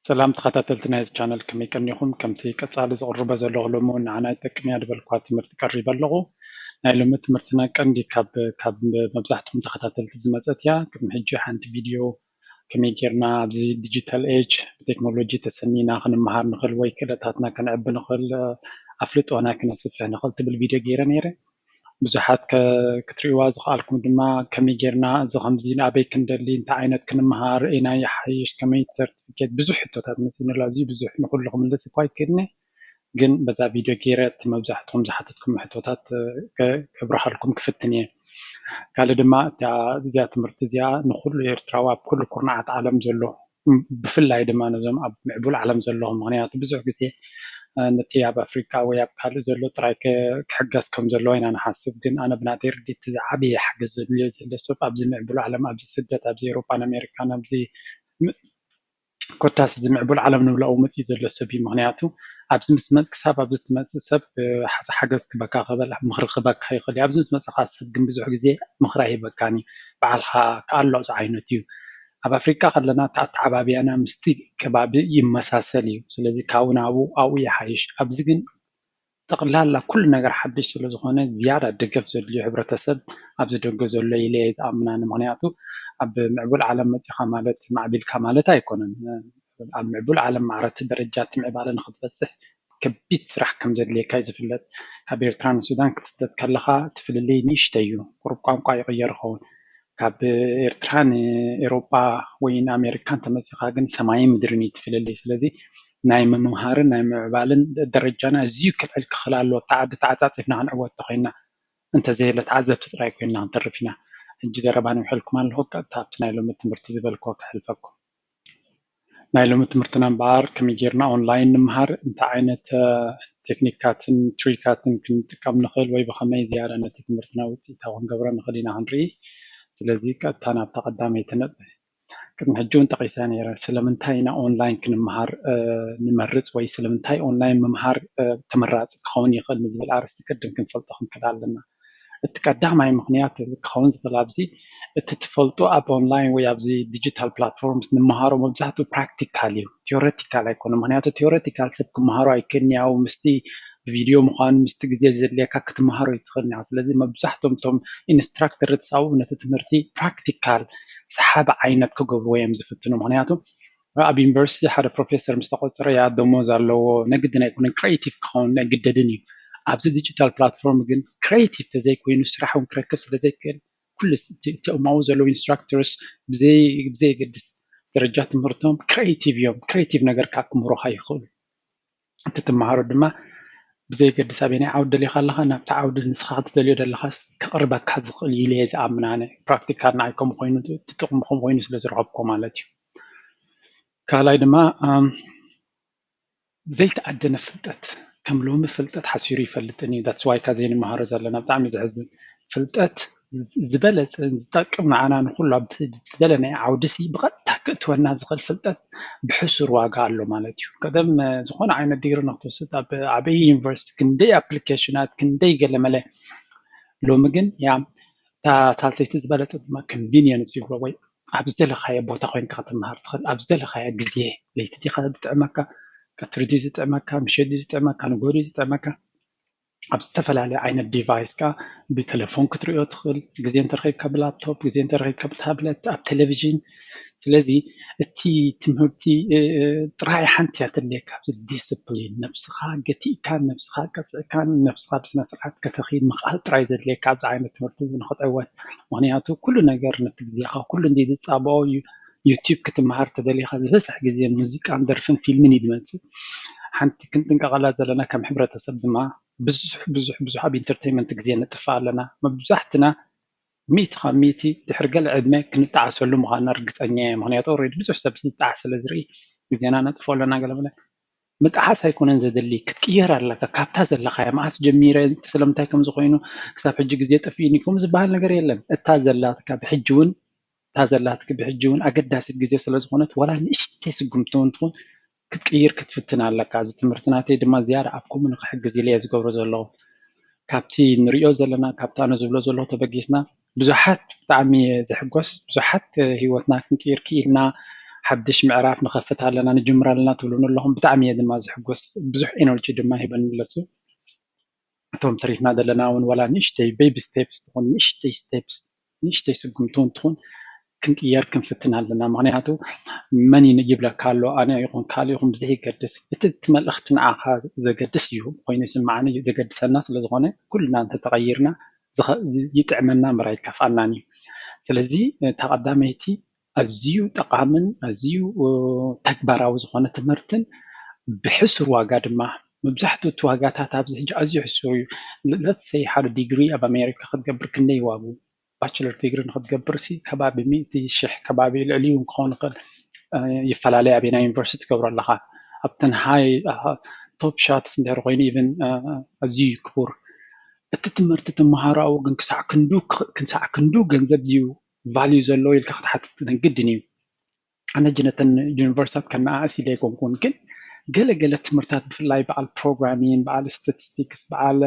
سلام تخططت نايز channel كمي كنيخم كمتي كتصالي زقرب زلو لمو نعنا تكمي دبلكوا تمرت قريبا لغو ናይ ሎሚ ትምህርትና ቀንዲ ካብ መብዛሕትኩም ተኸታተልቲ ዝመፀት እያ ቅድሚ ሕጂ ሓንቲ ቪድዮ ከመይ ጌርና ኣብዚ ዲጂታል ኤጅ ብቴክኖሎጂ ተሰኒና ክንመሃር ንኽእል ወይ ክእለታትና ከንዕቢ ንኽእል ኣፍልጦና ክነስፍሕ ንኽእል ትብል ቪድዮ ገይረ ነይረ ብዙሓት ክትሪእዋ ዝኽኣልኩም ድማ ከመይ ጌርና እዚ ከምዚ ንኣበይ ክንደሊ እንታይ ዓይነት ክንመሃር ኢና ይሓይሽ ከመይ ሰርቲፊኬት ብዙሕ ሕቶታት መፂኑላ ኣዝዩ ብዙሕ ንኩሉ ክምልስ እኳ ኣይክእልኒ ግን በዛ ቪድዮ ገይረ እቲ መብዛሕትኩም ዝሓተትኩም ሕቶታት ከብረሃልኩም ክፍትን እየ ካልእ ድማ እዚኣ ትምህርቲ እዚኣ ንኩሉ ኤርትራዊ ኣብ ኩሉ ኩርናዓት ዓለም ዘሎ ብፍላይ ድማ ነዞም ኣብ ምዕቡል ዓለም ዘለኹም ምክንያቱ ብዙሕ ግዜ ነቲ ኣብ ኣፍሪካ ወይ ኣብ ካልእ ዘሎ ጥራይ ክሕገዝ ከም ዘለዎ ኢና ንሓስብ ግን ኣነ ብናተይ ርዲት ዝዓበየ ሓገዝ ዘድልዮ ዘሎ ሰብ ኣብዚ ምዕቡል ዓለም ኣብዚ ስደት ኣብዚ ኤሮፓን ኣሜሪካን ኣብዚ ኮታስ እዚ ምዕቡል ዓለም ንብሎ መፅኡ ዘሎ ሰብ እዩ ምክንያቱ ኣብዚ ምስ መፅ ክሳብ ኣብዚ ትመፅእ ሰብ ሓገዝ ክበካ ክበል ምክሪ ክበካ ይኽእል እዩ ኣብዚ ምስ መፅካ ሰብ ግን ብዙሕ ግዜ ምክሪ ኣይበካን እዩ በዓልካ ከኣሎዕሶ ዓይነት እዩ ኣብ ኣፍሪካ ከለና ተዓባብያና ምስቲ ከባቢ ይመሳሰል እዩ ስለዚ ካብኡ ናብኡ ኣብኡ ይሓይሽ ኣብዚ ግን ጠቕላላ ኩሉ ነገር ሓድሽ ስለዝኾነ ዝያዳ ደገፍ ዘድልዮ ሕብረተሰብ ኣብዚ ደገ ዘሎ ኢለ ዝኣምናኒ ምክንያቱ ኣብ ምዕቡል ዓለም መፂኻ ማለት ማዕቢልካ ማለት ኣይኮነን ኣብ ምዕቡል ዓለም ማዕረቲ ደረጃ ትምዕባለ ንክትበፅሕ ከቢድ ስራሕ ከም ዘድልየካ እዩ ዝፍለጥ ካብ ኤርትራ ንሱዳን ክትስደድ ከለካ ትፍልለይ ንእሽተይ እዩ ቁሩብ ቋንቋ ይቕየር ይኸውን ካብ ኤርትራ ንኤሮፓ ወይ ንኣሜሪካን ተመፂኻ ግን ሰማይን ምድርን እዩ ትፍልለይ ስለዚ ናይ ምምሃርን ናይ ምዕባልን ደረጃና ኣዝዩ ክልዕል ክኽእል ኣለዎ እታ ዓዲ ተዓፃፂፍና ክንዕወት ተኮይንና እንተዘየለ ተዓዘብቲ ጥራይ ኮይንና ክንተርፍ ኢና ሕጂ ዘረባ ንምሕልኩም ኣለኹ ቀጥታ ኣብቲ ናይ ሎሚ ትምህርቲ ዝበልክዎ ክሕልፈኩም ናይ ሎሚ ትምህርትና እምበኣር ከመይ ጌርና ኦንላይን ንምሃር እንታይ ዓይነት ቴክኒካትን ትሪካትን ክንጥቀም ንኽእል ወይ ብከመይ ዝያዳ ነቲ ትምህርትና ውፅኢታዊ ክንገብሮ ንኽእል ኢና ክንርኢ ስለዚ ቀጥታ ናብታ ቀዳመይቲ ነጥብ ቅድሚ ሕጂ እውን ጠቂሳ ነይረ ስለምንታይ ኢና ኦንላይን ክንመሃር ንመርፅ ወይ ስለምንታይ ኦንላይን ምምሃር ተመራፂ ክኸውን ይኽእል ንዝብል ኣርስቲ ቅድም ክንፈልጦ ክንክእል ኣለና እቲ ቀዳማይ ምክንያት ክኸውን ዝኽእል ኣብዚ እቲ ትፈልጦ ኣብ ኦንላይን ወይ ኣብዚ ዲጂታል ፕላትፎርምስ ንምሃሮ መብዛሕትኡ ፕራክቲካል እዩ ቴዎሬቲካል ኣይኮነ ምክንያቱ ቴዎሬቲካል ሰብ ክመሃሮ ኣይክእልኒ ያው ምስቲ ቪድዮ ምኳኑ ምስቲ ግዜ ዘድልየካ ክትመሃሮ ይትኽእልኒ ስለዚ መብዛሕትኦም እቶም ኢንስትራክተር ዝሳቡ ነቲ ትምህርቲ ፕራክቲካል ሰሓቢ ዓይነት ክገብርዎ እዮም ዝፍትኑ ምክንያቱ ኣብ ዩኒቨርሲቲ ሓደ ፕሮፌሰር ምስ ተቆፅረ ያ ደሞዝ ኣለዎ ነግድን ኣይኮነን ክሬቲቭ ክኸውን ኣይግደድን እዩ ኣብዚ ዲጂታል ፕላትፎርም ግን ክሬቲቭ ተዘይኮይኑ ስራሕ እውን ክረክብ ስለዘይክእል ኩሉ እቲኦማው ዘለዉ ኢንስትራክተርስ ብዘይገድስ ደረጃ ትምህርቶም ክሬቲቭ እዮም ክሬቲቭ ነገር ካብ ክምህሩካ ይኽእሉ እቲ ትመሃሮ ድማ ብዘይገድስ ኣበይ ናይ ዓውዲ ደሊኻ ኣለካ ናብቲ ዓውዲ ንስኻ ክትደልዮ ዘለካ ከቕርበካ ዝኽእል ኢለ እየ ዝኣምን ኣነ ፕራክቲካል ንዓይ ከምኡ ኮይኑ ትጥቕምኩም ኮይኑ ስለዝረኸብኮ ማለት እዩ ካልኣይ ድማ ዘይተኣደነ ፍልጠት ከም ሎሚ ፍልጠት ሓሲሩ ይፈልጥን እዩ ዳትስ ዋይ ካዘይንመሃሮ ዘለና ብጣዕሚ ዘሕዝን ፍልጠት ዝበለፀ ዝጠቅም ንዓና ንኩሉ ኣብ ዝበለናይ ዓውድሲ ብቐጥታ ክእትወና ዝኽእል ፍልጠት ብሕሱር ዋጋ ኣሎ ማለት እዩ ቀደም ዝኾነ ዓይነት ዲግሪ ንክትወስድ ኣብ ዓበይ ዩኒቨርሲቲ ክንደይ ኣፕሊኬሽናት ክንደይ ገለመለ ሎሚ ግን ያ እታ ሳልሰይቲ ዝበለፀ ድማ ኮንቪኒየንስ ይብሎ ወይ ኣብ ዝደለካዮ ቦታ ኮይንካ ክትመሃር ትኽእል ኣብ ዝደለካዮ ግዜ ለይቲ ዲኻ ዝጥዕመካ ቀትሪ ድዩ ዝጥዕመካ ምሸት ድዩ ዝጥዕመካ ንጎሆ ድዩ ዝጥዕመካ ኣብ ዝተፈላለየ ዓይነት ዲቫይስ ካ ብቴሌፎን ክትሪኦ ትኽእል ግዜ እንተረኺብካ ብላፕቶፕ ግዜ እንተረኺብካ ብታብለት ኣብ ቴሌቭዥን ስለዚ እቲ ትምህርቲ ጥራይ ሓንቲ እያ ተድልየካ ኣብዚ ዲስፕሊን ነብስኻ ገቲእካ ነብስኻ ቀፅዕካ ነብስኻ ብስነ ስርዓት ከተኺድ ምኽኣል ጥራይ ዘድልየካ ኣብዚ ዓይነት ትምህርቲ ንክትዕወት ምክንያቱ ኩሉ ነገር ነቲ ግዜኻ ኩሉ እንዲ ዝፃበኦ ዩቲብ ክትመሃር ተደሊኻ ዝበዝሕ ግዜ ሙዚቃን ደርፍን ፊልምን እዩ ዝመፅእ ሓንቲ ክንጥንቀቐላ ዘለና ከም ሕብረተሰብ ድማ ብዙሕ ኣብ ኢንተርቴይንመንት ግዜ ነጥፋ ኣለና መብዛሕትና ሚእቲ ካብ ሚእቲ ድሕሪ ገለ ዕድመ ክንጣዓሰሉ ምዃንና ርግፀኛ እየ ምክንያቱ ኦልሬዲ ብዙሕ ሰብ ዝጣዓስ ስለዝርኢ ግዜና ነጥፎ ኣለና ገለመለ ምጣዓስ ኣይኮነን ዘደሊ ክትቅየር ኣለካ ካብታ ዘለካያ መዓስ ጀሚረ ስለምንታይ ከምዚ ኮይኑ ክሳብ ሕጂ ግዜ ጠፊኡኒ ከምኡ ዝበሃል ነገር የለን እታ ዘላትካ ብሕጂ እውን እታ ዘላትክ ብሕጂ እውን ኣገዳሲት ግዜ ስለዝኾነት ዋላ ንእሽተይ ስጉምቲ እውን ትኹን ክትቅይር ክትፍትን ኣለካ እዚ ትምህርቲ ናተይ ድማ ዝያዳ ኣብ ከምኡ ንክሕግዝ ኢለ እየ ዝገብሮ ዘለኹ ካብቲ ንሪኦ ዘለና ካብቲ ኣነ ዝብሎ ዘለኹ ተበጊስና ብዙሓት ብጣዕሚ ዘሕጎስ ብዙሓት ሂወትና ክንቅይር ክኢልና حدش معرف نخفت لنا نجمر لنا تقولون لهم بتعميد ما زحقوس بزح إنرجي دما هيبن لسو توم تريفنا دلنا ولا نشتي بيبي ستيبس تكون نشتي سقمتون تكون كنكير كنفتنا لنا معناته ماني نجيب لك قالو انا يكون قالو يكون بزي قدس تتملخت معها اذا قدس يهم وين يسمعني اذا قدس الناس لزغونه كلنا انت تغيرنا يطعمنا مراي كفاناني ስለዚህ ተቀዳመይቲ ኣዝዩ ጠቃምን ኣዝዩ ተግባራዊ ዝኾነ ትምህርትን ብሕሱር ዋጋ ድማ መብዛሕትኡ እቲ ዋጋታት ኣብዚ ሕጂ ኣዝዩ ሕሱር እዩ ለትሰይ ሓደ ዲግሪ ኣብ ኣሜሪካ ክትገብር ክንደይ ዋጉ ባችለር ዲግሪ ንክትገብር ሲ ከባቢ 100,000 ከባቢ ልዕሊኡ ክኸውን ይኽእል ይፈላለዩ ኣበና ዩኒቨርሲቲ ትገብሮ ኣለካ ኣብተን ሃይ ቶፕ ሻትስ እንድሕር ኮይኑ ኢቨን ኣዝዩ ክቡር እቲ ትምህርቲ ተመሃራኡ ግን ክሳዕ ክንዱ ገንዘብ ድዩ ቫልዩ ዘለዎ ኢልካ ክትሓትት ግድን እዩ ኣነ ጅነተን ዩኒቨርሲታት ከነኣእሲ ደ ኣይኮንኩን ግን ገለገለ ትምህርታት ብፍላይ በዓል ፕሮግራሚንግ በዓል ስታቲስቲክስ በዓል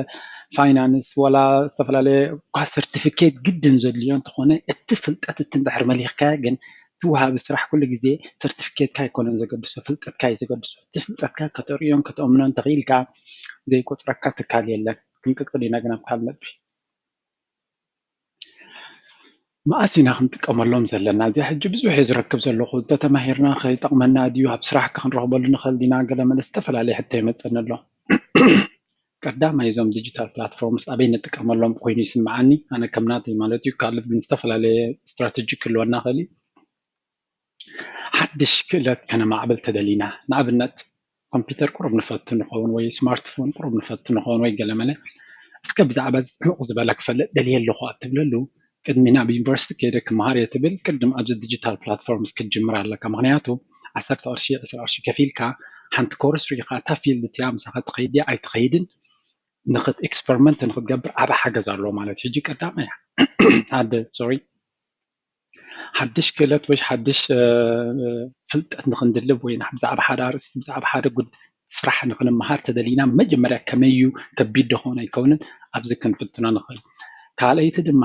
ፋይናንስ ወላ ዝተፈላለየ እኳ ሰርቲፊኬት ግድን ዘድልዮ እንትኾነ እቲ ፍልጠት እቲ እንድሕር መሊኽካዮ ግን ትወሃብ ስራሕ ኩሉ ግዜ ሰርቲፊኬትካ ኣይኮነን ዘገድሶ ፍልጠትካ እዩ ዘገድሶ እቲ ፍልጠትካ ከተርእዮን ከተእምኖን ተኽኢልካ ዘይቆፅረካ ትካል የለን ክንቅፅል ኢና ግን ኣብ ካልእ ነጥቢ ማእሲና ክንጥቀመሎም ዘለና እዚ ሕጂ ብዙሕ እዩ ዝረክብ ዘለኹ ተተማሂርና ከይጠቕመና ድዩ ኣብ ስራሕ ክንረኽበሉ ንኽእል ዲና ገለ መለ ዝተፈላለየ ሕቶ ይመፅን ኣሎ ቀዳማይ እዞም ዲጂታል ፕላትፎርምስ ኣበይ ንጥቀመሎም ኮይኑ ይስምዓኒ ኣነ ከም ናተይ ማለት እዩ ካልኦት ግን ዝተፈላለየ ስትራቴጂ ክህልወና ክእል እዩ ሓድሽ ክእለት ከነማዕብል ተደሊና ንኣብነት ኮምፒተር ቁሩብ ንፈቱ ንኸውን ወይ ስማርትፎን ቁሩብ ንፈቱ ንኸውን ወይ ገለ መለ እስከ ብዛዕባ ፅዑቕ ዝበለ ክፈልጥ ደልየ ኣለኹ እትብለሉ ቅድሚ ናብ ዩኒቨርሲቲ ከይደ ክመሃር እየ ትብል ቅድም ኣብዚ ዲጂታል ፕላትፎርምስ ክትጅምር ኣለካ ምክንያቱ 10 ቅርሺ 20 ቅርሺ ከፊልካ ሓንቲ ኮርስ ሪኢካ እታ ፊልድ እትያ ምሳኻ ትኸይድ እያ ኣይትኸይድን ንኽት ኤክስፐሪመንት ንክትገብር ዓበ ሓገዝ ኣለዎ ማለት እዩ ሕጂ ቀዳማይ ሓድሽ ክእለት ወይ ሓድሽ ፍልጠት ንክንድልብ ወይ ብዛዕባ ሓደ ኣርእስቲ ብዛዕባ ሓደ ስራሕ ንክንመሃር ተደሊና መጀመርያ ከመይ እዩ ከቢድ ድኾነ ኣይከውንን ኣብዚ ክንፍትኖ ንኽእል ካልኣይቲ ድማ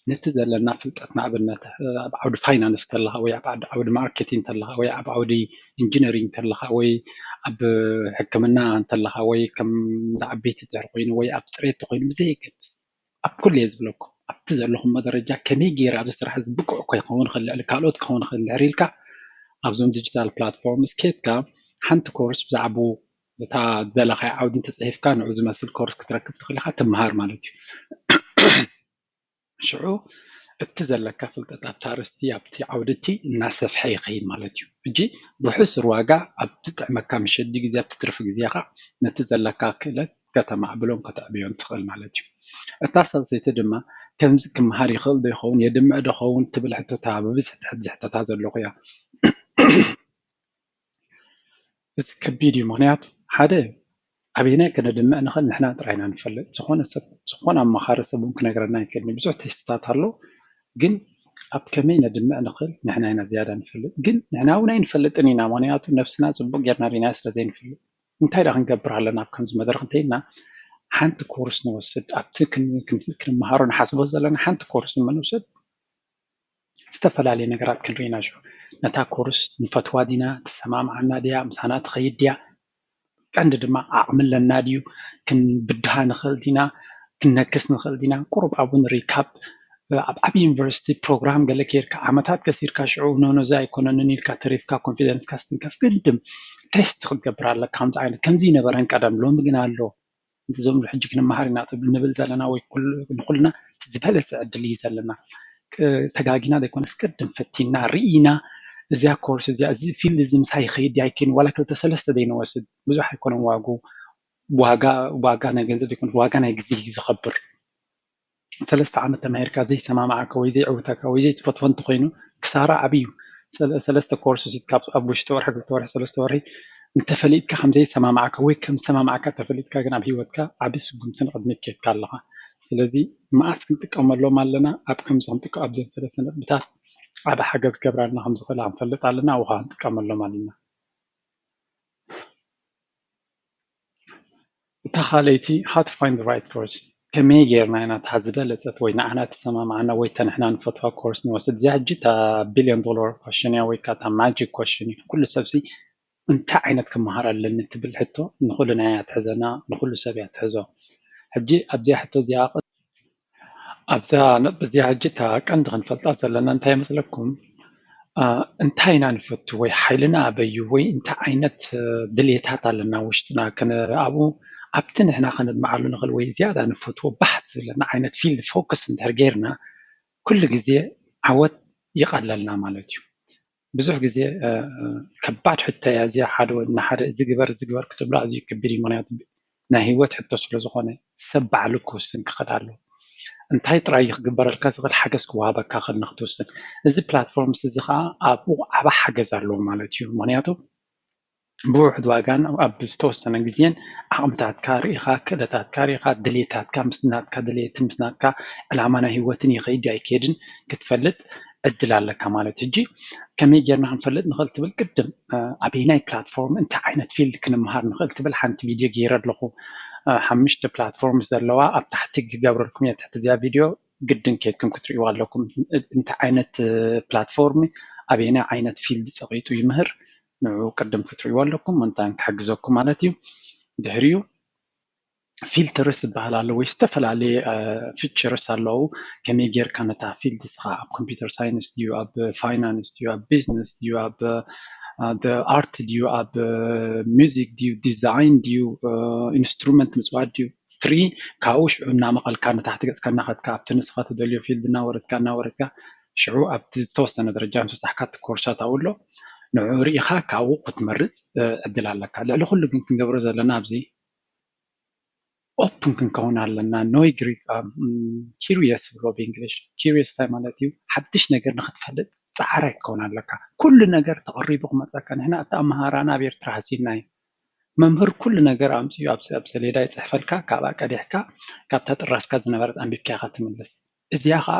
ነቲ ዘለና ፍልጠት ንኣብነት ኣብ ዓውዲ ፋይናንስ ተለኻ ወይ ኣብ ዓውዲ ማርኬቲንግ ተለኻ ወይ ኣብ ዓውዲ ኢንጂነሪንግ ተለኻ ወይ ኣብ ሕክምና እንተለኻ ወይ ከም ዓበይቲ ድሕሪ ኮይኑ ወይ ኣብ ፅሬት ኮይኑ ብዘይገድስ ኣብ ኩሉ እየ ዝብለኩም ኣብቲ ዘለኹም ደረጃ ከመይ ገይረ ኣብዚ ስራሕ እዚ ብቁዕ ከይኸውን ክእል ልዕሊ ካልኦት ክኸውን ክእል ድሕሪ ኢልካ ኣብዞም ዲጂታል ፕላትፎርምስ ኬድካ ሓንቲ ኮርስ ብዛዕባ እታ ዘለኻዮ ዓውዲ እንተፅሒፍካ ንዑ ዝመስል ኮርስ ክትረክብ ትኽእል ኢኻ ትመሃር ማለት እዩ ሽዑ እቲ ዘለካ ፍልጠት ኣብቲ ኣርእስቲ ኣብቲ ዓውድቲ እናሰፍሐ ይኸይድ ማለት እዩ ሕጂ ብሕሱር ዋጋ ኣብ ዝጥዕመካ መሸዲ ግዜ ኣብቲ ትርፊ ግዜኻ ነቲ ዘለካ ክእለት ከተማዕብሎም ከተዕብዮም ትኽእል ማለት እዩ እታ ሳልሰይቲ ድማ ከምዚ ክመሃር ይኽእል ዶ ይኸውን የድምዕ ዶኸውን ትብል ሕቶታ ብብዝሒ ትሕዚ ሕቶታ ዘለኹ እያ እዚ ከቢድ እዩ ምክንያቱ ሓደ ኣበየናይ ከነድምዕ ንኽእል ንሕና ጥራይና ንፈልጥ ዝኾነ ኣማኻሪ ሰብ እውን ክነግረና ይክእልኒ ብዙሕ ቴስትታት ኣሎ ግን ኣብ ከመይ ነድምዕ ንኽእል ንሕና ኢና ዝያዳ ንፈልጥ ግን ንሕና እውን ኣይንፈልጥን ኢና ምክንያቱ ነብስና ፅቡቅ ጌርና ሪና ስለዘይንፈልጥ እንታይ ዳ ክንገብር ኣለና ኣብ ከምዚ መድረክ እንተይልና ሓንቲ ኮርስ ንወስድ ኣብቲ ክንመሃሮ ንሓስቦ ዘለና ሓንቲ ኮርስ ንመንውሰድ ዝተፈላለየ ነገራት ክንርኢና ሹ ነታ ኮርስ ንፈትዋ ዲና ትሰማምዓና ድያ ምሳና ትኸይድ ድያ ቀንዲ ድማ ዓቕሚ ኣለና ድዩ ክንብድሃ ንኽእል ዲና ክነክስ ንኽእል ዲና ቁሩብ ኣብኡ ሪካፕ ኣብ ዓብዪ ዩኒቨርሲቲ ፕሮግራም ገለ ከይድካ ዓመታት ከሲርካ ሽዑ ነኖዚ ኣይኮነንን ኢልካ ተሪፍካ ኮንፊደንስካ ስትንከፍ ግድም ቴስት ክትገብር ኣለካ ከምዚ ዓይነት ከምዚ ነበረን ቀደም ሎሚ ግን ኣሎ እዞም ሕጂ ክንመሃር ኢና ንብል ዘለና ወይ ንኩልና ዝበለፀ ዕድል እዩ ዘለና ተጋጊና ዘይኮነስ ቅድም ፈቲና ርኢና እዚያ ኮርስ እዚያ እዚ ፊልድ እዚ ምሳይ ይኸይድ ኣይከይን ዋላ ክልተ ሰለስተ ዘይንወስድ ብዙሕ ኣይኮነን ዋጋ ናይ ገንዘብ ዘይኮነ ዋጋ ናይ ግዜ እዩ ዝኸብር 3 ዓመት ተማሂርካ ዘይሰማማዓካ ወይ ዘይዕውተካ ወይ ዘይትፈትዎ እንተኮይኑ ክሳራ ዓብዩ 3 ኮርስ ሲትካ ኣብ ውሽጢ ወርሒ 2 ወርሒ 3 ወርሒ እንተፈሊጥካ ከምዘይሰማማዓካ ወይ ከም ሰማማዓካ ተፈሊጥካ ግን ኣብ ሂወትካ ዓብይ ስጉምትን ቅድሚት ከድካ ኣለካ ስለዚ መዓስ ክንጥቀመሎም ኣለና ኣብ ከምዚ ክንጥቀም ኣብ ዘንሰለሰ ነጥብታት ዓብ ሓገዝ ገብራልና ከም ዝኽእል ክንፈልጥ ኣለና ውሃ ክንጥቀመሎም ኣለና እታ ካልአይቲ how to find the right course كمية جيرنا أنا تحزبها لتت وين أنا تسمع معنا ويتا نحنا نفتح كورس نوسد زي جيتا بليون دولار كويشن يا ويكاتا ماجيك كويشن كل سبسي انت عينت كمهارة اللي نتبل حتى نقول يا تحزنا نقول سبيع تحزو حجي أبدي حتى زياقة أبزا نبزي حجتها كان دخن فلتاسة لأن انت مثلكم انتهينا نفت وي حيلنا أبي وي انت عينت دليتها لنا وشتنا كان أبو أبتن احنا خند معلو نغل وي زيادة نفت وبحث لنا عينت فيلد فوكس انت هرجيرنا كل جزء عود يقللنا مالتيو بزح جزء كبعد حتى يا زي حد ونحر زجبر كتب لا زي كبيري مناط نهيوت حتى سلزخانة سبع لكوسن كخدالو انت هاي ترايخ جبر الكاس غير حاجة سكوابا كاخد نختوسن زي بلاتفورمز زخا أبو أبا حاجة زارلو مالتيو مناطو بوحد واجان أو أبستوسن جزين عمتات كاريخا كذا تات كاريخا دليتات كامسنات كدليت مسنات كا العمانة هيوتني غير جاي كيدن كتفلت الدلالة كمالة تجي كمية جرنا هنفلت نغلط بالقدم أبيناي بلاتفورم أنت عينت فيلد كنا مهار نغلط بالحنت فيديو جيرد له حمشت بلاتفورمز اللوا أبتحتك جبر لكم تحت زي فيديو جدا كيدكم كتريوا لكم أنت عينت بلاتفورمي أبينا عينت فيلد صغيرة يمهر نوع قدم كتريوا لكم أنت حجزوكم مالتي دهريو فيلترس بحال ويستفل عليه فيتشرس على كمية غير كانت فيلد سخا اب كمبيوتر ساينس ديو اب فاينانس ديو اب بيزنس ديو اب the art ديو اب music ديو design ديو instrument مسواد ديو 3 كاوش عنا مقال كانت تحت كان خد كاب تنسخات دوليو فيلد ناورت كان ناورت شعو اب توصلنا درجات مستحقات كورسات اقول له نعوري خا كاو قتمرز ادل على كذا لكل كنت نقبر زلنا بزي open ክንከውን ኣለና ኖይ ግሪክ ኪሪየስ ብሎ ብእንግሊሽ ኪሪየስ እንታይ ማለት እዩ ሓድሽ ነገር ንክትፈልጥ ፃዕራይ ክኸውን ኣለካ ኩሉ ነገር ተቐሪቡ ክመፀካ ንሕና እቲ ኣመሃራና ኣብ ኤርትራ ሃሲድና እዩ መምህር ኩሉ ነገር ኣምፅኡ ኣብ ሰሌዳ ይፅሕፈልካ ካብኣ ቀዲሕካ ካብታ ጥራስካ ዝነበረት ኣንቢብካ ኢኻ ትምለስ እዚኣ ከዓ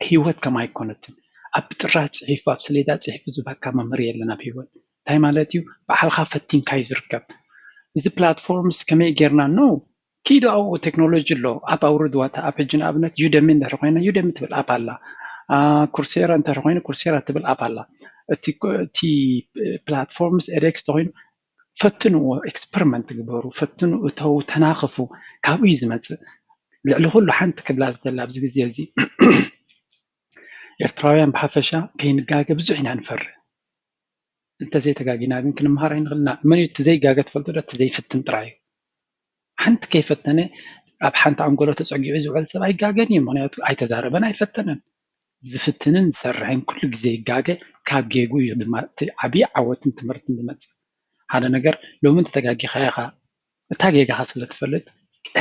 ሂወት ከማ ኣይኮነትን ኣብ ጥራስ ፅሒፉ ኣብ ሰሌዳ ፅሒፉ ዝባካ መምህር የለን ኣብ ሂወት እንታይ ማለት እዩ ባዕልካ ፈቲንካ እዩ ዝርከብ እዚ ፕላትፎርምስ ከመይ ጌርና ነው ኪዶ ኣብ ቴክኖሎጂ ኣሎ ኣብ ኣውርድዋታ ኣብ ሕጂ ንኣብነት ዩደሚ እንድሕር ኮይና ዩደሚ ትብል ኣፕ ኣላ ኩርሴራ እንተር ኮይኑ ኩርሴራ ትብል ኣፕ ኣላ እቲ ፕላትፎርምስ ኤድክስ ተኮይኑ ፈትንዎ ኤክስፐሪመንት ግበሩ ፈትኑ እተው ተናኸፉ ካብኡ እዩ ዝመፅእ ልዕሊ ኩሉ ሓንቲ ክብላ ዝደላ ኣብዚ ግዜ እዚ ኤርትራውያን ብሓፈሻ ከይንጋገ ብዙሕ ኢና ንፈርህ እንተዘይተጋጊና ግን ክንምሃር ኣይንኽእልና መን እዩ እቲ ዘይጋገ ትፈልጡ ዶ እቲ ዘይፍትን ጥራይ እዩ ሓንቲ ከይፈተነ ኣብ ሓንቲ ኣንጎሎ ተፀጊዑ ዝውዕል ሰብ ኣይጋገን እዩ ምክንያቱ ኣይተዛረበን ኣይፈተነን ዝፍትንን ዝሰርሕን ኩሉ ግዜ ይጋገ ካብ ጌጉ እዩ ድማ እቲ ዓብዪ ዓወትን ትምህርትን ዝመፅእ ሓደ ነገር ሎሚ እንተተጋጊኻ ኢኻ እታ ጌጋኻ ስለትፈልጥ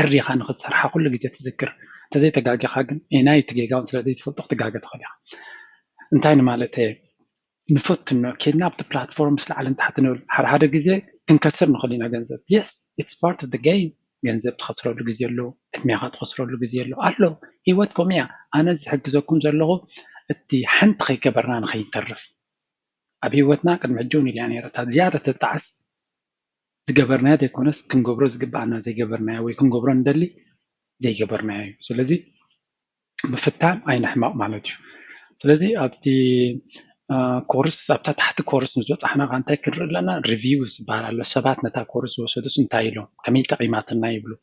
ዕሪኻ ንክትሰርሓ ኩሉ ግዜ ትዝክር እንተዘይተጋጊኻ ግን ናይ እቲ ጌጋውን ስለዘይትፈልጦ ክትጋገ ትኽእል ኢኻ እንታይ ንማለት እየ نفتن كنا بت platforms لعلن تحت نقول حدا جزء تنكسر نخلينا جنزب yes it's part of the game جنزب تخسروا له جزء له اتميات تخسروا له جزء له قالوا هي وقتكم يا أنا زحق زوجكم زلوا التي حنت خي كبرنا خي تعرف أبي وقتنا كان مجوني يعني رتها زيادة التعس زجبرنا ده كونس كن جبرز جبعنا زي جبرنا ويكون جبران دلي زي جبرنا سلزي بفتان أين حماق معناته سلزي أبدي كورس أبتا تحت كورس نزوت إحنا غانتا كرر لنا ريفيوز على سبات نتا كورس وسدس نتايلو كمية قيمات نايبلو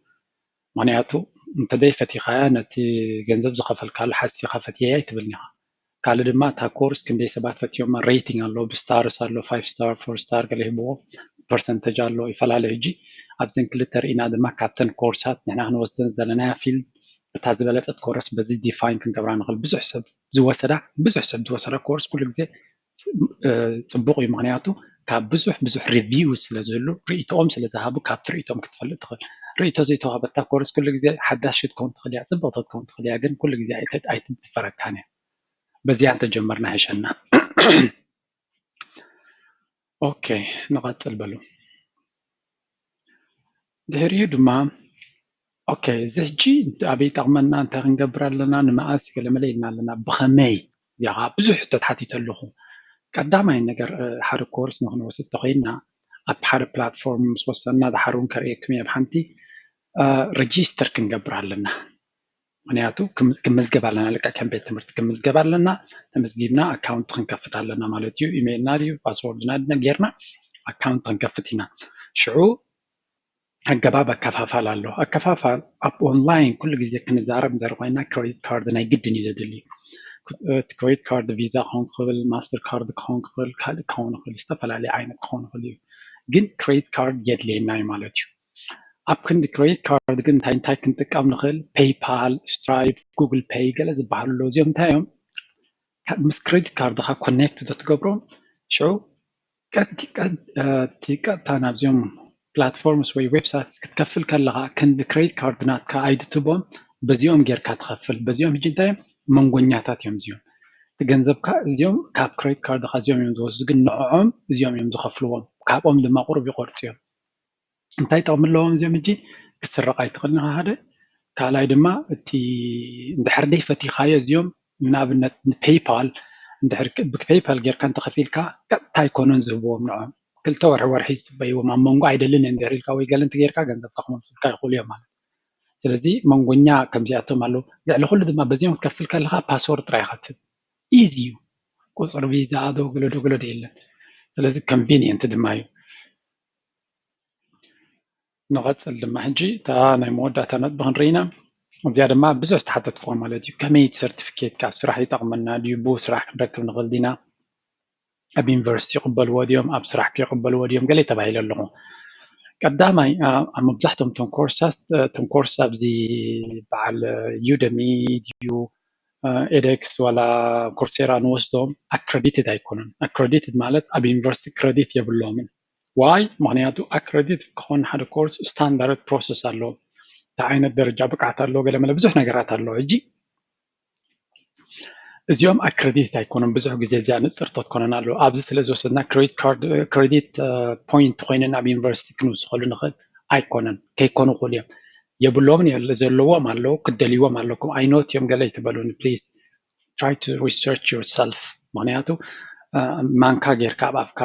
معناته انت داي فتيخا نتي جنزب زخفل كال حسي خفتي هي تبلنيها قال دما تا كورس كم دي سبات فتيوم ريتنج على لو ستار صار له 5 ستار 4 ستار قال هو برسنتج على له يفعل على يجي ابزن كلتر إن دما كابتن كورسات نحن وزدنا زلنا فيلد بتعزبلت كورس بزي ديفاين كنقبران نقل بزح حسب زوسدا بزح حسب زوسدا كورس كل جزء ጽቡቕ እዩ ምክንያቱ ካብ ብዙሕ ሪቪው ስለዘሎ ርእይቶኦም ስለዝሃቡ ካብቲ ርእይቶም ክትፈልጥ ትኽእል ርእይቶ ዘይተዋሃበታ ኮርስ ኩሉ ግዜ ሓዳሽ ክትከውን ትኽእል እያ ፅብቕቲ ክትከውን ትኽእል እያ ግን ኩሉ ግዜ ኣይትፈረካን እያ በዚያ ተጀመርና ሃይሸና ኦኬ ንቐፅል በሉ ድሕሪኡ ድማ ኦኬ እዚ ሕጂ ኣበይ ጠቕመና እንታይ ክንገብር ኣለና ንመኣስ ገለመለ ኢልና ኣለና ብኸመይ እዚኣ ብዙሕ ሕቶት ሓቲት ኣለኹ ቀዳማይ ነገር ሓደ ኮርስ ንክንወስድ ተኸይና ኣብ ሓደ ፕላትፎርም ምስ ወሰና ዝሓርውን ከርእየኩም እየ ብሓንቲ ريجستر كنقبر علينا ምክንያቱ ክምዝገብ ኣለና ልካ ከም ቤት ትምህርቲ ክምዝገብ ኣለና ተመዝጊብና ኣካውንት ክንከፍት ኣለና ማለት እዩ ኢሜይልና ድዩ ፓስወርድና ጌርና ኣካውንት ክንከፍት ኢና ሽዑ ኣገባብ ኣከፋፋል ኣሎ ኣከፋፋል ኣብ ኦንላይን ኩሉ ግዜ ክንዛረብ እንድሕር ኮይና ክሬዲት ካርድ ናይ ግድን እዩ ዘድሊ ክሬዲት ካርድ ቪዛ ክኸውን ክኽእል ማስተር ካርድ ክኸውን ክኽእል ካልእ ክኸውን ይኽእል ዝተፈላለየ ዓይነት ክኸውን ይኽእል እዩ ግን ክሬዲት ካርድ የድልየና እዩ ማለት እዩ ኣብ ክንዲ ክሬዲት ካርድ ግን እንታይ ክንጥቀም ንኽእል ፔይፓል ስትራይፕ ጉግል ፔይ ገለ ዝበሃሉ ኣለዉ እዚኦም እንታይ እዮም ምስ ክሬዲት ካርድካ ኮኔክት ተትገብሮም ሽዑ ቀጥታ ናብዚኦም ፕላትፎርምስ ወይ ዌብሳይት ክትከፍል ከለካ ክንዲ ክሬዲት ካርድ ናትካ ኣይድትቦም በዚኦም ጌርካ ትኸፍል በዚኦም ሕጂ እንታይ እዮም መንጎኛታት እዮም እዚኦም እቲ ገንዘብካ እዚኦም ካብ ክሬዲት ካርድካ እዚኦም እዮም ዝወስዱ ግን ንዕዖም እዚኦም እዮም ዝኸፍልዎም ካብኦም ድማ ቁሩብ ይቆርፁ እዮም እንታይ ጥቕሚ ኣለዎም እዚኦም ሕጂ ክትስረቕ ኣይትኽእልን ሓደ ካልኣይ ድማ እቲ እንድሕር ደይ ፈቲኻዮ እዚኦም ንኣብነት ፔይፓል እንድሕር ብፔይፓል ጌርካ እንተኸፊልካ ቀጥታ ኣይኮነን ዝህብዎም ንዕኦም ክልተ ወርሒ ዝፅበይዎም ኣብ መንጎ ኣይደልን እንድሕር ኢልካ ወይ ገለ እንተጌርካ ገንዘብካ ክመልሱልካ ይኽእሉ እዮም ማለት ስለዚ መንጎኛ ከምዚኣቶም ኣለዉ ልዕሊ ኩሉ ድማ በዚኦም ክትከፍል ከለካ ፓስወርድ ጥራይ ይኸትብ ኢዚ እዩ ቁፅሪ ቪዛ ዶግሎ የለን ስለዚ ኮንቪኒየንት ድማ እዩ نغسل لما حجي تا ناي مودة نطبخ نرينا زيادة ما بزوج تحدث فورم على ديو كمية سيرتيفيكيت كاس راح يطغمنا ديو بوس راح نركب نغلدينا أبي يونيفرسيتي قبل وديوم أبس راح يقبل وديوم قال لي تبعي اللغة قدامي أم بزحتهم تم كورسات زي بعد يودمي ديو إيدكس ولا كورسيرا نوصدهم أكريديتد هيكونن أكريديتد مالت أبي يونيفرسيتي كريديت يبلو من واي معناته أكريديت كون هذا كورس ستاندرد بروسيس አለው تعينت درجة بقعت አለው ገለ መለ ብዙሕ ነገራት አለው እጂ እዚኦም أكريديت ኣይኮኑን ብዙሕ ግዜ እዚኣ ንፅርቶት ኮነን አለው ኣብዚ ስለ ዝወሰድና ክሬዲት ፖይንት ኮይነን ኣብ ዩኒቨርሲቲ ክንውስኸሉ ንኽእል ኣይኮነን ከይኮኑ ይኽእሉ እዮም የብሎምን ዘለዎም አለው ክደልይዎም ኣለኩም ኣይኖት እዮም ገለ ይትበሉን ፕሊዝ try to research yourself ምክንያቱ ማንካ ጌርካ ኣብ ኣፍካ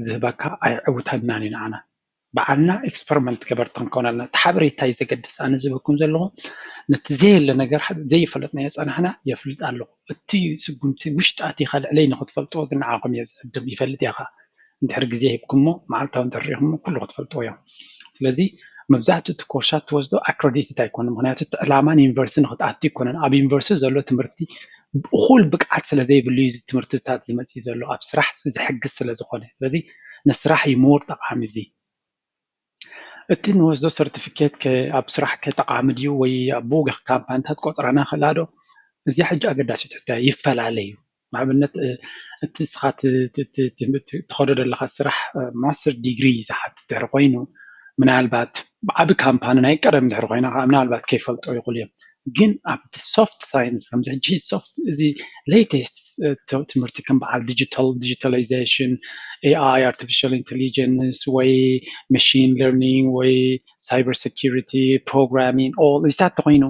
ዝህበካ ኣይዕውተናን ኢና ኣነ ባዕልና ኤክስፐሪመንት ገበርት ክንከውን ኣለና ተሓበሬታ እዩ ዘገድስ ኣነ ዝብኩም ዘለኹ ነቲ ዘየለ ነገር ዘይፈለጥናዮ ፀናሕና የፍልጥ ኣለኹ እቲ ስጉምቲ ውሽጢ ኣቲኻ ልዕለይ ንክትፈልጥዎ ግን ንዓኹም እየ ዝዕድም ይፈልጥ ኢኻ እንድሕር ግዜ ሂብኩሞ መዓልታዊ እንተሪኢኹሞ ኩሉ ክትፈልጥዎ እዮም ስለዚ መብዛሕትኡ እቲ ኮርሳት ትወስዶ ኣክሬዲትድ ኣይኮነን ምክንያቱ እቲ ዕላማ ንዩኒቨርሲቲ ንክትኣቱ ይኮነን ኣብ ዩኒቨርሲቲ ዘሎ ትምህርቲ ብእኹል ብቅዓት ስለ ዘይብሉ እዩ ትምህርትታት ዝመፅእ ዘሎ ኣብ ስራሕ ዝሕግዝ ስለ ዝኾነ ስለዚ ንስራሕ ይሞር ጠቃሚ እዚ እቲ ንወስዶ ሰርቲፊኬት ኣብ ስራሕ ጠቃሚ ድዩ ወይ ኣብ ቦግሕ ካምፓኒታት ቆፅረና ክላዶ እዚ ሕጂ ኣገዳሲት ሕቶያ ይፈላለዩ ንኣብነት እቲ ስኻ ትኸዶ ዘለካ ስራሕ ማስተር ዲግሪ ዝሓትት ድሕሪ ኮይኑ ምናልባት ብዓቢ ካምፓኒ ናይ ቀደም ድሕሪ ኮይና ምናልባት ከይፈልጦ ይኽእሉ እዮም ግን ኣብቲ ሶፍት ሳይንስ ከምዚ ሕጂ ሶፍት እዚ ሌቴስት ትምህርቲ ከም በዓል ዲጂታላይዜሽን ኤአይ አርቲፊሻል ኢንቴሊጀንስ ወይ ማሽን ለርኒንግ ወይ ሳይበር ሴኪሪቲ ፕሮግራሚንግ ኦል እዚታት ተኮይኑ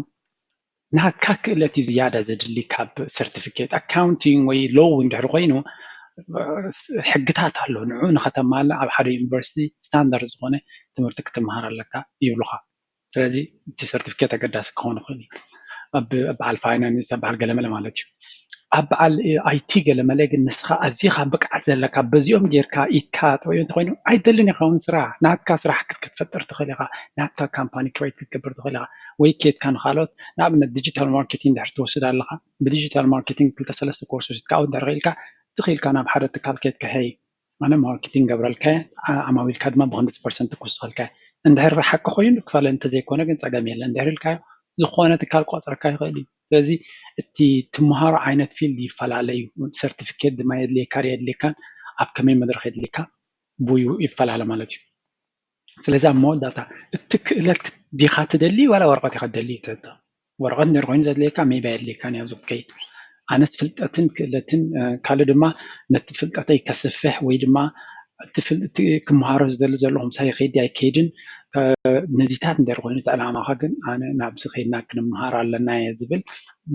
ናትካ ክእለት እዩ ዝያዳ ዘድሊ ካብ ሰርቲፊኬት ኣካውንቲንግ ወይ ሎው እንድሕር ኮይኑ ሕግታት ኣሎ ንዑ ንኸተማላ ኣብ ሓደ ዩኒቨርሲቲ ስታንዳርድ ዝኾነ ትምህርቲ ክትመሃር ኣለካ ይብሉኻ ስለዚ እቲ ሰርቲፊኬት ኣገዳሲ ክኸውን ይኽእል እዩ ኣብ በዓል ፋይናንስ ኣብ በዓል ገለመለ ማለት እዩ ኣብ በዓል ኣይቲ ገለመለ ግን ንስኻ ኣዝኻ ብቅዓት ዘለካ በዚኦም ጌርካ ኢትካ ወይ እንተኮይኑ ኣይደልን ኢኻ እውን ስራሕ ናትካ ስራሕ ክትፈጥር ትኽእል ኢኻ ናትካ ካምፓኒ ክሬት ክትገብር ትኽእል ኢኻ ወይ ኬትካ ንካልኦት ንኣብነት ዲጂታል ማርኬቲንግ እንድሕር ትወስድ ኣለካ ብዲጂታል ማርኬቲንግ 2-3 ኮርስ ወሲድካ ኣብኡ እንድሕር ኺኢልካ ትኽኢልካ ናብ ሓደ ትካል ኬትካ ሄይ ኣነ ማርኬቲንግ ገብረልካ ዓማዊልካ ድማ ብ100% ክውስኸልካ እንድሕር ሓቂ ኮይኑ ክፋለ እንተዘይኮነ ግን ፀገም የለን እንድሕር ኢልካዮ ዝኾነ ትካል ቆፅረካ ይኽእል እዩ ስለዚ እቲ ትምሃሮ ዓይነት ፊልድ ይፈላለዩ ሰርቲፊኬት ድማ የድልየካ የድልየካን ኣብ ከመይ መድረክ የድልየካ ብዩ ይፈላለ ማለት እዩ ስለዚ ኣብ መወዳእታ እቲ ክእለት ዲኻ ትደሊ ዋላ ወረቐት ኢኻ ትደሊ ትሕቶ ወረቐት እንድሕር ኮይኑ ዘድልየካ ሜይባ የድልየካን ኣብዚ ክትከይድ ኣነስ ፍልጠትን ክእለትን ካልእ ድማ ነቲ ፍልጠተይ ከስፍሕ ወይ ድማ እቲ ክመሃሮ ዝደሊ ዘለኹም ሳይ ከይዲ ኣይከይድን ነዚታት እንድሕር ኮይኑ እቲ ዕላማኻ ግን ኣነ ናብዚ ከይድና ክንመሃር ኣለና እየ ዝብል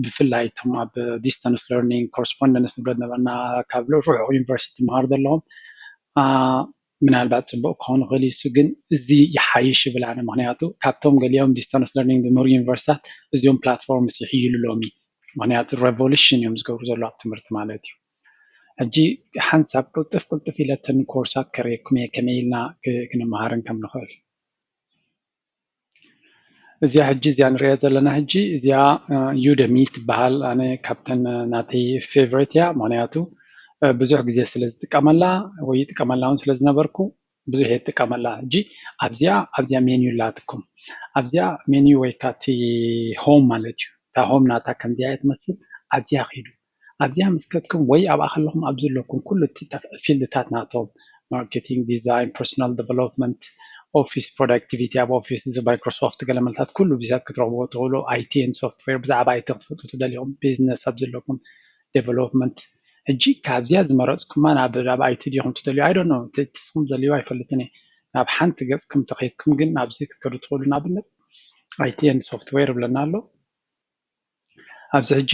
ብፍላይ እቶም ኣብ ዲስታንስ ለርኒንግ ኮረስፖንደንስ ንብሎ ነበርና ካብ ርሑቕ ዩኒቨርሲቲ መሃር ዘለዎም ምናልባት ፅቡቅ ክኸውን ይኽእል እዩ ግን እዚ ይሓይሽ ይብል ኣነ ምክንያቱ ካብቶም ገሊኦም ዲስታንስ ለርኒንግ ዝመርሑ ዩኒቨርሲታት እዚኦም ፕላትፎርም ይሕይሉሎም እዩ ምክንያቱ ሬቮሉሽን እዮም ዝገብሩ ዘለዉ ኣብ ትምህርቲ ማለት እዩ ሕጂ ሓንሳብ ቅልጥፍ ቅልጥፍ ኢለተን ኮርሳት ከርእየኩም እየ ከመይ ኢልና ክንመሃርን ከም ንኽእል እዚኣ ሕጂ እዚኣ ንሪኣ ዘለና ሕጂ እዚኣ ዩደሚ ትበሃል ኣነ ካብተን ናተይ ፌቨሬት እያ ምክንያቱ ብዙሕ ግዜ ስለ ዝጥቀመላ ወይ ይጥቀመላ እውን ስለ ዝነበርኩ ብዙሕ እየ ዝጥቀመላ ሕጂ ኣብዚኣ ሜንዩ ኣላትኩም ኣብዚኣ ሜንዩ ወይ ከዓ እቲ ሆም ማለት እዩ እታ ሆም ናታ ከምዚኣ እየ ትመስል ኣብዚኣ ኺዱ ኣብዚኣ ምስ ከድኩም ወይ ኣብኣ ከለኹም ኣብ ዘለኩም ኩሉ እቲ ፊልድታት ናቶም ማርኬቲንግ ዲዛይን ፐርሶናል ዴቨሎፕመንት ኦፊስ ፕሮዳክቲቪቲ ኣብ ኦፊስ እዚ ማይክሮሶፍት ገለመልታት ኩሉ ብዛት ክትረኽብዎ ትኽእሉ ኣይቲ ኤን ሶፍትዌር ብዛዕባ ኣይቲ ክትፈልጡ ትደልዮም ቢዝነስ ኣብ ዘለኩም ዴቨሎፕመንት ሕጂ ካብዚኣ ዝመረፅኩማ ናብ ኣይቲ ዲኹም ትደልዩ ኣይ ዶንት ኖ ትስኩም ዘልዩ ኣይፈልጥን እየ ናብ ሓንቲ ገፅ ከም ተኸይድኩም ግን ኣብዚ ክትከዱ ትኽእሉ ንኣብነት ኣይቲ ኤን ሶፍትዌር ይብለና ኣሎ ኣብዚ ሕጂ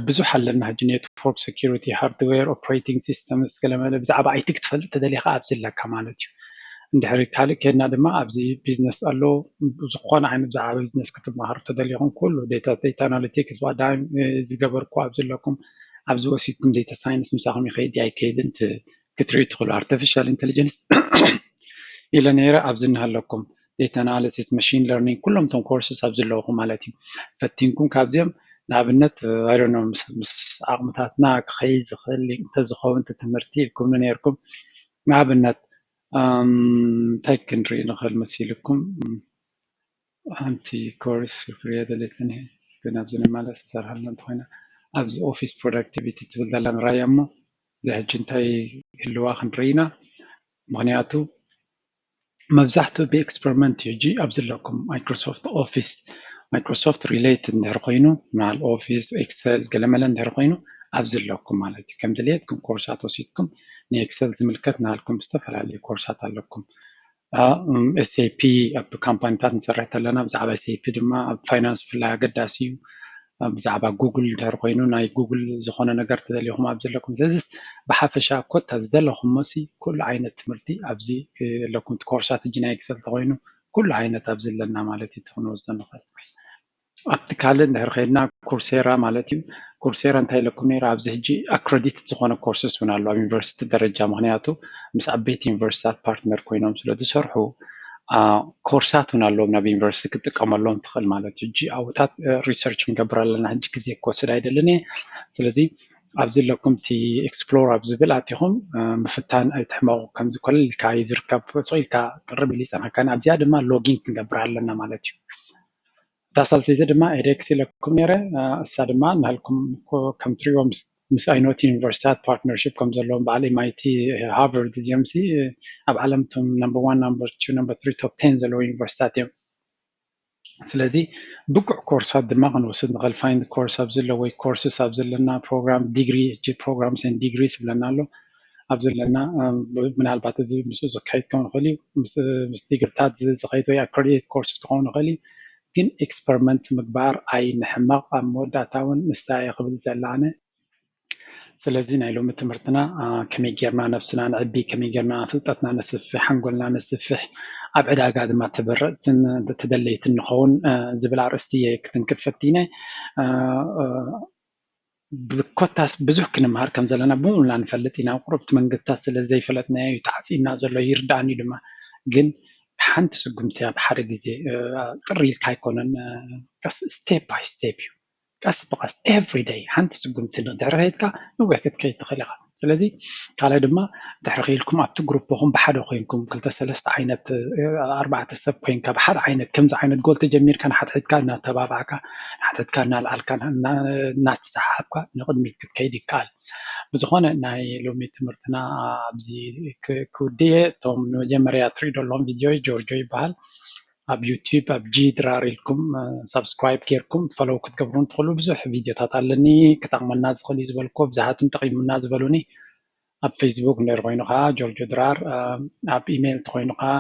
ብዙሕ ኣለና ሕጂ ኔትወርክ ሴኪሪቲ ሃርድዌር ኦፕሬቲንግ ሲስተምስ ገለመለ ብዛዕባ ኣይቲ ክትፈልጥ ተደሊኻ ኣብዚ ኣለካ ማለት እዩ እንድሕሪ ካልእ ከድና ድማ ኣብዚ ቢዝነስ ኣሎ ዝኾነ ዓይነት ብዛዕባ ቢዝነስ ክትመሃሩ ተደሊኹም ኩሉ ዴታ ኣናሊቲክስ ዋዳይ ዝገበርኩ ኣብ ዘለኩም ኣብዚ ወሲድኩም ዴታ ሳይንስ ምሳኹም ይኸይድ ኣይከይድን ክትሪኡ ትኽእሉ ኣርቲፊሻል ኢንተሊጀንስ ኢለ ነይረ ኣብዚ እናሃለኩም ዴታ ኣናሊሲስ ማሽን ለርኒንግ ኩሎም ቶም ኮርስስ ኣብ ዘለኹም ማለት እዩ ፈቲንኩም ካብዚኦም ንኣብነት ኣይዶኖ ምስ ዓቕምታትና ክኸይድ ዝኽእል እንተዝኸውን ትምህርቲ ኢልኩም ነይርኩም ንኣብነት እንታይ ክንርኢ ንኽእል መሲልኩም ሓንቲ ኮርስ ክሪአ ደለየትኒ ግን ኣብዚ ንማለስ ዝሰርሐልና እንተኮይና ኣብዚ ኦፊስ ፕሮዳክቲቪቲ ትብል ዘላ ንራእያ እሞ ሕጂ እንታይ ህልዋ ክንርኢ ኢና ምክንያቱ መብዛሕትኡ ብኤክስፐሪመንት እዩ ሕጂ ኣብ ዘለኩም ማይክሮሶፍት ኦፊስ ማይክሮሶፍት ሪሌትድ እንድሕር ኮይኑ ናል ኦፊስ ኤክሰል ገለመለ እንድሕር ኮይኑ ኣብ ዘለኩም ማለት እዩ ከም ድሌትኩም ኮርሳት ወሲድኩም ንኤክሰል ዝምልከት ናልኩም ዝተፈላለዩ ኮርሳት ኣለኩም ኤስኤፒ ኣብ ካምፓኒታት ንሰርሕ ኣለና ብዛዕባ ኤስኤፒ ድማ ኣብ ፋይናንስ ብፍላይ ኣገዳሲ እዩ ብዛዕባ ጉግል እንድሕር ኮይኑ ናይ ጉግል ዝኾነ ነገር ተደሊኹም ኣብ ዘለኩም ስለዚ ብሓፈሻ ኮታ ዝደለኹም መሲ ኩሉ ዓይነት ትምህርቲ ኣብዚ ኣለኩም ኮርሳት ሕጂ ናይ ኤክሰል ተኮይኑ ኩሉ ዓይነት ኣብ ዘለና ማለት እዩ ትክንወስዶ ንኽእል ኣብቲ ካልእ እንድሕር ከድና ኩርሴራ ማለት እዩ ኩርሴራ እንታይ ኢለኩም ነይሩ ኣብዚ ሕጂ ኣክረዲት ዝኾነ ኮርስስ እውን ኣሎ ኣብ ዩኒቨርሲቲ ደረጃ ምክንያቱ ምስ ዓበይቲ ዩኒቨርሲታት ፓርትነር ኮይኖም ስለ ዝሰርሑ ኮርሳት እውን ኣለዎም ናብ ዩኒቨርሲቲ ክጥቀመሎም ትኽእል ማለት እዩ ሕጂ ኣብታት ሪሰርች ክንገብር ኣለና ሕጂ ግዜ ክወስድ ኣይደልን እየ ስለዚ ኣብዚ ኣለኩም እቲ ኤክስፕሎር ኣብ ዝብል ኣትኹም ምፍታን ኣይትሕመቑ ከምዚ ኮለ ኢልካ እዩ ዝርከብ ኢልካ ቅርብ ኢሉ ይፀንሐካ ኣብዚኣ ድማ ሎጊን ክንገብር ኣለና ማለት እዩ እታ ሳልሰይቲ ድማ ኤዴክስ ኢለኩም ነይረ እሳ ድማ ናልኩም ከም ትሪኦ ምስ ኣይኖቲ ዩኒቨርሲታት ፓርትነርሽፕ ከም ዘለዎም በዓል ኤምኣይቲ ሃርቨርድ እዚኦም ኣብ ዓለም እቶም ነምበር 1 ነምበር 2 ነምበር 3 ቶፕ 10 ዘለዎ ዩኒቨርሲታት እዮም ስለዚ ብቁዕ ኮርሳት ድማ ክንወስድ ንኽእል ፋይንድ ኮርስ ኣብ ዘሎ ወይ ኮርስስ ኣብ ዘለና ፕሮግራም ዲግሪ ፕሮግራምስ ኤንድ ዲግሪስ ይብለና ኣሎ ኣብ ዘለና ምናልባት እዚ ምስኡ ዝካየድ ክኸውን ይኽእል እዩ ምስ ዲግሪታት ዝኸይድ ወይ ኣክሬዲት ኮርስ ክኸውን ይኽእል እዩ ግን ኤክስፐሪመንት ምግባር ኣይንሕመቕ ኣብ መወዳእታ እውን ንስታይ ክብል ዘላ ኣነ ስለዚ ናይ ሎሚ ትምህርትና ከመይ ጌርና ነብስና ንዕቢ ከመይ ጌርና ፍልጠትና ነስፍሕ ሓንጎልና ነስፍሕ ኣብ ዕዳጋ ድማ ተበረፅትን ተደለይትን ንኸውን ዝብል ኣርእስቲ ክትንክፍ ፈቲነ ብኮታስ ብዙሕ ክንምሃር ከም ዘለና ብምሉና ንፈልጥ ኢና ቁርብቲ መንገድታት ስለ ዘይፈለጥናዮ ተዓፂና ዘሎ ይርዳእኒ ድማ ግን ሓንቲ ስጉምቲ ብሓደ ግዜ ጥሪ ኢልካ ኣይኮነን ስቴፕ ባይ ስቴፕ እዩ ቀስ ብቀስ ኤቭሪ ዴይ ሓንቲ ስጉምቲ ድሕሪ ከይድካ ንዊሕ ክትከይድ ትኽእል ኢኻ ስለዚ ካልኣይ ድማ ድሕሪ ከይልኩም ኣብቲ ግሩፕኹም ብሓደ ኮይንኩም 2-3 ዓይነት 4 ሰብ ኮይንካ ብሓደ ዓይነት ከምዚ ዓይነት ጎል ተጀሚርካ ንሓትሕትካ እናተባብዓካ ንሓትሕትካ እናልዓልካ እናስተሰሓብካ ንቅድሚት ክትከይድ ይከኣል ብዝኾነ ናይ ሎሚ ትምህርትና ኣብዚ ክውድየ እቶም ንመጀመርያ ትሪኡ ዘለኹም ቪድዮ ጆርጆ ይበሃል ኣብ ዩቲዩብ ኣብ ጂ ድራር ኢልኩም ሰብስክራይብ ጌርኩም ፈሎው ክትገብሩ ትኽእሉ ብዙሕ ቪድዮታት ኣለኒ ክጠቕመና ዝኽእል እዩ ዝበልኮ ብዙሓትን ጠቒሙና ዝበሉኒ ኣብ ፌስቡክ እንድሕር ኮይኑ ከዓ ጆርጆ ድራር ኣብ ኢሜይል እንተኮይኑ ከዓ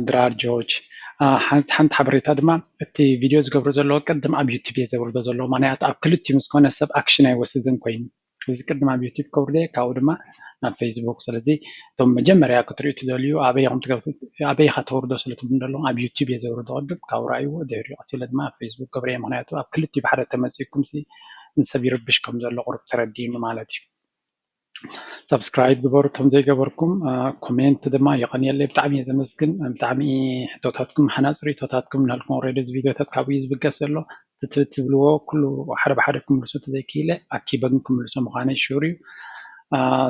ድራር ጆርጅ ሓንቲ ሓበሬታ ድማ እቲ ቪድዮ ዝገብሮ ዘለዎ ቅድም ኣብ ዩቲዩብ እየ ዘብርዶ ዘለዎ ምክንያቱ ኣብ ክልቲኡ ምስ ኮነ ሰብ ኣክሽን ኣይወስድን ኮይኑ እዚ ቅድም ኣብ ዩቲብ ከውርደ ካብኡ ድማ ናብ ፌስቡክ ስለዚ እቶም መጀመርያ ክትሪኡ ትደልዩ ኣበይ ኢኻ ተወርዶ ስለ ትብሉ ዘለኹም ኣብ ዩቲብ እየ ዘውርዶ ቅድም ካብኡ ረኣይዎ ድሕሪኡ ቀፂለ ድማ ኣብ ፌስቡክ ገብረ ምክንያቱ ኣብ ክልቲኡ ብሓደ ተመፂኩም ንሰብ ይርብሽ ከም ዘሎ ቁሩብ ተረዲእኒ ማለት እዩ ሰብስክራይብ ግበሩ እቶም ዘይገበርኩም ኮሜንት ድማ ይቀኒየለይ ብጣዕሚ እየ ዘመስግን ብጣዕሚ ሕቶታትኩም ሓናፅሪ ሕቶታትኩም ናልኩም ኦልሬዲ እዚ ቪድዮታት ካብኡ እዩ ዝብገስ ዘሎ ትብልዎ ኩሉ ሓደ ብሓደ ክምልሶ ተዘይክኢለ ኣኪበ ግን ክምልሶ ምዃነይ ሹር እዩ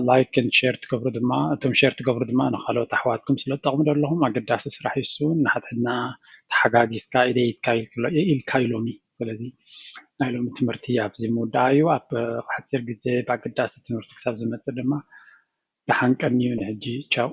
ላይክን ሼር ትገብሩ ድማ እቶም ሼር ትገብሩ ድማ ንካልኦት ኣሕዋትኩም ስለ ትጠቅሙ ዘለኹም ኣገዳሲ ስራሕ እዩ እሱ ንሓድሕድና ተሓጋጊዝካ ኢደይትካ ኢልካ ኢሎሚ ስለዚ ናይ ሎሚ ትምህርቲ ኣብዚ ምውዳእ እዩ ኣብ ሓፂር ግዜ ብኣገዳሲ ትምህርቲ ክሳብ ዝመፅእ ድማ ብሓንቀኒ እዩ ንሕጂ ቻው